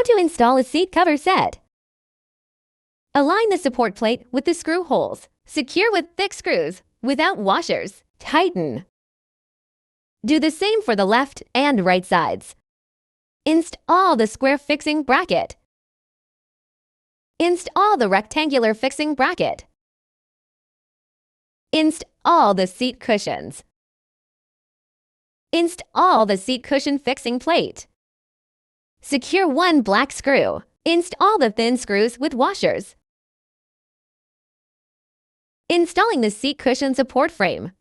to install a seat cover set. Align the support plate with the screw holes. Secure with thick screws without washers. Tighten. Do the same for the left and right sides. Install the square fixing bracket. Install the rectangular fixing bracket. Install the seat cushions. Install the seat cushion fixing plate. Secure one black screw. Install the thin screws with washers. Installing the seat cushion support frame.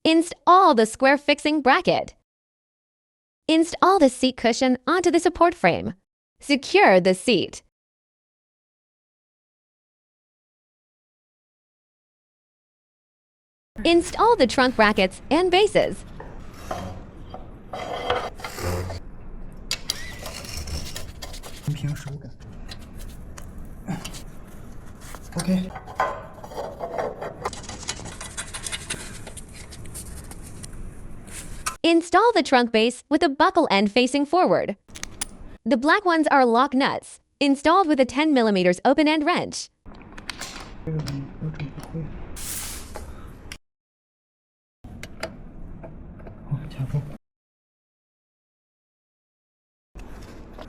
Install the square fixing bracket. Install the seat cushion onto the support frame. Secure the seat. Install the trunk brackets and bases. Okay. Install the trunk base with the buckle end facing forward. The black ones are lock nuts, installed with a 10mm open-end wrench.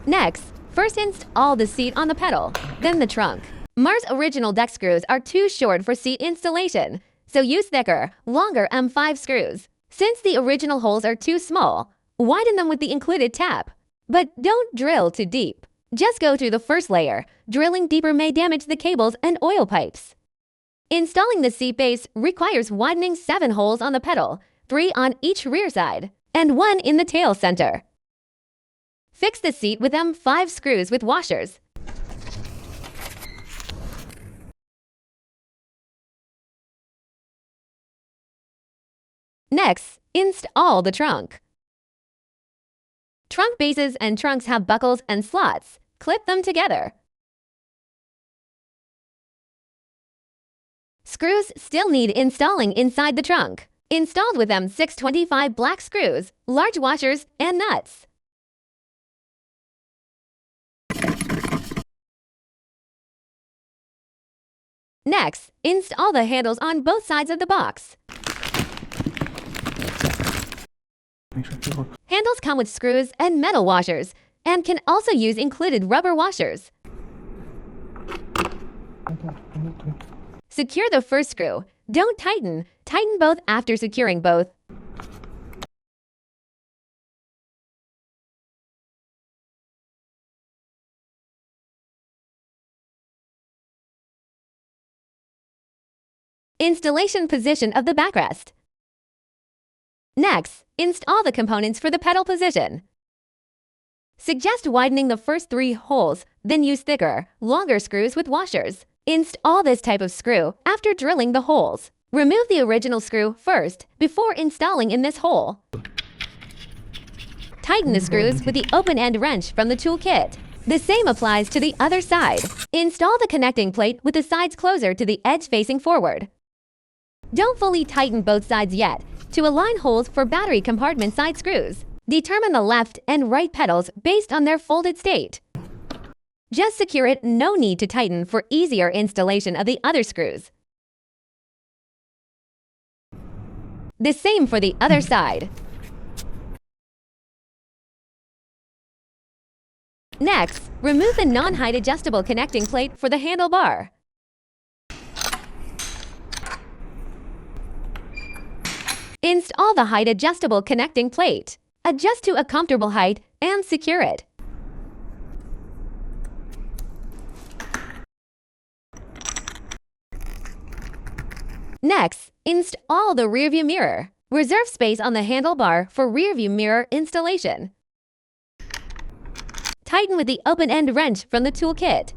Next, first install the seat on the pedal, then the trunk. Mars original deck screws are too short for seat installation, so use thicker, longer M5 screws. Since the original holes are too small, widen them with the included tap. But don't drill too deep. Just go through the first layer. Drilling deeper may damage the cables and oil pipes. Installing the seat base requires widening 7 holes on the pedal, 3 on each rear side, and 1 in the tail center. Fix the seat with M5 screws with washers. Next, install the trunk. Trunk bases and trunks have buckles and slots. Clip them together. Screws still need installing inside the trunk. Installed with M625 black screws, large washers, and nuts. Next, install the handles on both sides of the box. Handles come with screws and metal washers, and can also use included rubber washers. Secure the first screw. Don't tighten. Tighten both after securing both. Installation position of the backrest. Next, install the components for the pedal position. Suggest widening the first 3 holes, then use thicker, longer screws with washers. Install this type of screw after drilling the holes. Remove the original screw first before installing in this hole. Tighten the screws with the open-end wrench from the toolkit. The same applies to the other side. Install the connecting plate with the sides closer to the edge facing forward. Don't fully tighten both sides yet. To align holes for battery compartment side screws, determine the left and right pedals based on their folded state. Just secure it, no need to tighten for easier installation of the other screws. The same for the other side. Next, remove the non-height adjustable connecting plate for the handlebar. Install the height adjustable connecting plate. Adjust to a comfortable height and secure it. Next, install the rearview mirror. Reserve space on the handlebar for rearview mirror installation. Tighten with the open-end wrench from the toolkit.